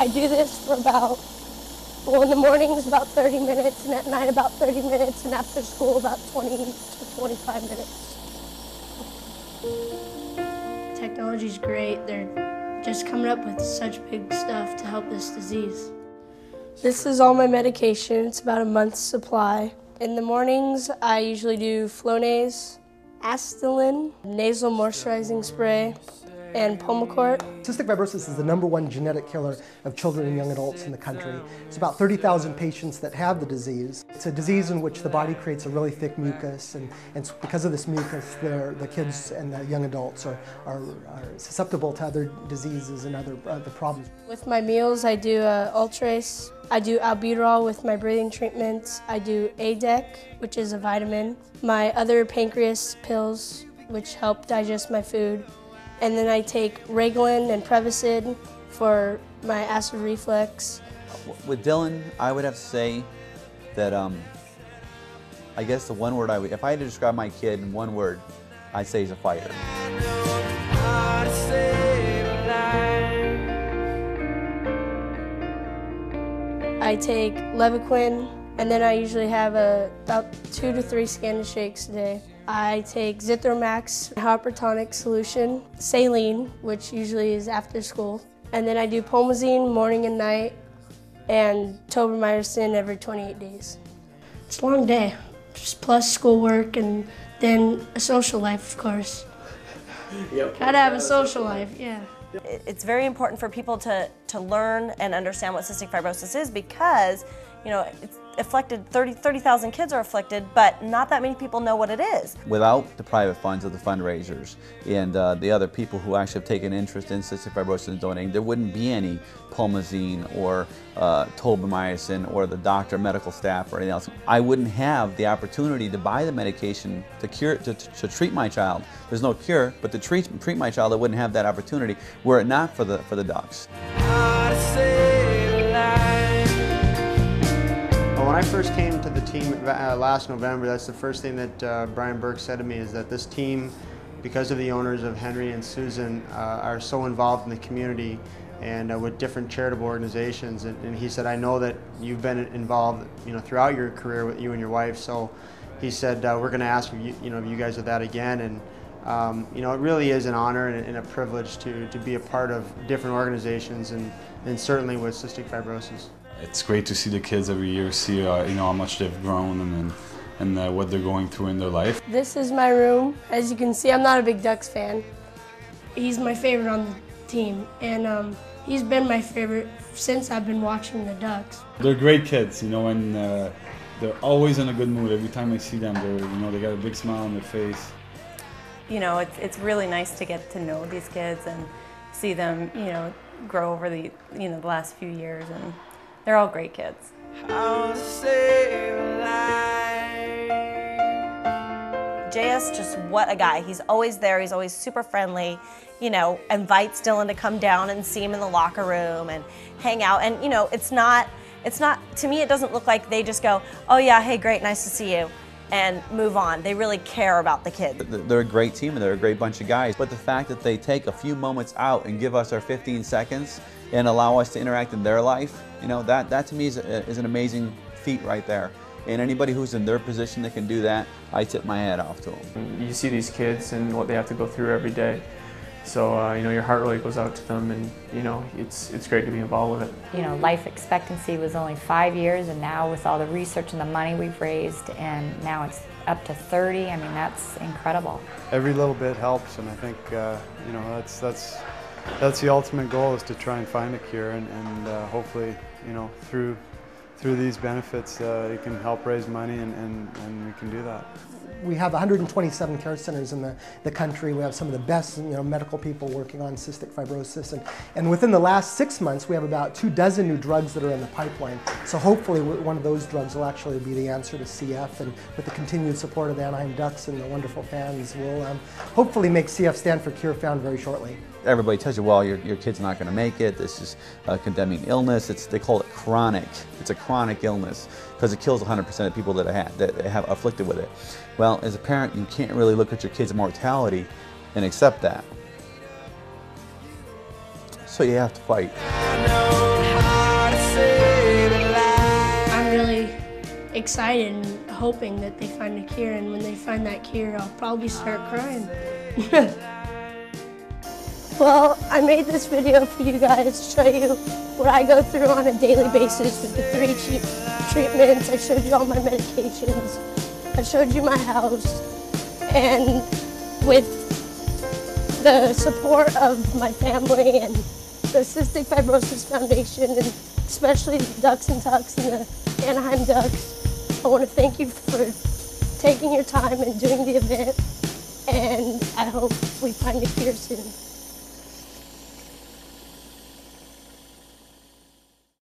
I do this for about, well, in the mornings about 30 minutes, and at night about 30 minutes, and after school about 20 to 25 minutes. Technology's great. They're just coming up with such big stuff to help this disease. This is all my medication. It's about a month's supply. In the mornings, I usually do Flonase, Astelin, nasal moisturizing spray, and Pulmicort. Cystic fibrosis is the #1 genetic killer of children and young adults in the country. It's about 30,000 patients that have the disease. It's a disease in which the body creates a really thick mucus, and because of this mucus, the kids and the young adults are susceptible to other diseases and other problems. With my meals, I do Ultrace. I do albuterol with my breathing treatments. I do ADEC, which is a vitamin. My other pancreas pills, which help digest my food. And then I take Reglan and Prevacid for my acid reflux. With Dylan, I would have to say that I guess the one word if I had to describe my kid in one word, I'd say he's a fighter. I take Levaquin, and then I usually have about 2 to 3 Scanda shakes a day. I take Zithromax, hypertonic solution, saline, which usually is after school, and then I do Pulmazine morning and night, and Tobramycin every 28 days. It's a long day, just plus schoolwork and then a social life, of course. Yep. Gotta have a social life, yeah. It's very important for people to learn and understand what cystic fibrosis is, because it's afflicted, 30,000 kids are afflicted, but not that many people know what it is. Without the private funds of the fundraisers and the other people who actually have taken interest in cystic fibrosis and donating, there wouldn't be any Pulmazine or Tobramycin or the doctor, medical staff, or anything else. I wouldn't have the opportunity to buy the medication to treat my child. There's no cure, but to treat my child, I wouldn't have that opportunity were it not for the docs. When I first came to the team last November, that's the first thing that Brian Burke said to me, is that this team, because of the owners of Henry and Susan, are so involved in the community and with different charitable organizations. And he said, I know that you've been involved throughout your career with you and your wife, so he said, we're going to ask if you guys are that again. And it really is an honor and a privilege to be a part of different organizations, and certainly with cystic fibrosis. It's great to see the kids every year, see how much they've grown and what they're going through in their life. This is my room. As you can see, I'm not a big Ducks fan. He's my favorite on the team, and he's been my favorite since I've been watching the Ducks. They're great kids, and they're always in a good mood. Every time I see them, they got a big smile on their face. It's really nice to get to know these kids and see them, grow over the last few years, and they're all great kids. JS, just what a guy. He's always there, he's always super friendly, invites Dylan to come down and see him in the locker room and hang out. And it's not, to me it doesn't look like they just go, oh yeah, hey great, nice to see you, and move on. They really care about the kids. They're a great team and they're a great bunch of guys, but the fact that they take a few moments out and give us our 15 seconds and allow us to interact in their life, that to me is an amazing feat right there. And anybody who's in their position that can do that, I tip my hat off to them. You see these kids and what they have to go through every day. So, your heart really goes out to them, and, it's great to be involved with it. Life expectancy was only 5 years, and now with all the research and the money we've raised, and now it's up to 30, I mean, that's incredible. Every little bit helps, and I think, that's the ultimate goal, is to try and find a cure, and hopefully, through these benefits, it can help raise money, and we can do that. We have 127 care centers in the country. We have some of the best medical people working on cystic fibrosis. And within the last 6 months, we have about 24 new drugs that are in the pipeline. So hopefully one of those drugs will actually be the answer to CF. And with the continued support of the Anaheim Ducks and the wonderful fans, we'll hopefully make CF stand for Cure Found very shortly. Everybody tells you, well, your kid's not going to make it. This is a condemning illness. They call it chronic. It's a chronic illness because it kills 100% of people that have afflicted with it. Well, as a parent, you can't really look at your kid's mortality and accept that. So you have to fight. I'm really excited and hoping that they find a cure, and when they find that cure, I'll probably start crying. Well, I made this video for you guys to show you what I go through on a daily basis with the 3 treatments. I showed you all my medications. I showed you my house. And with the support of my family and the Cystic Fibrosis Foundation, and especially the Ducks and Tucks and the Anaheim Ducks, I want to thank you for taking your time and doing the event, and I hope we find a cure soon.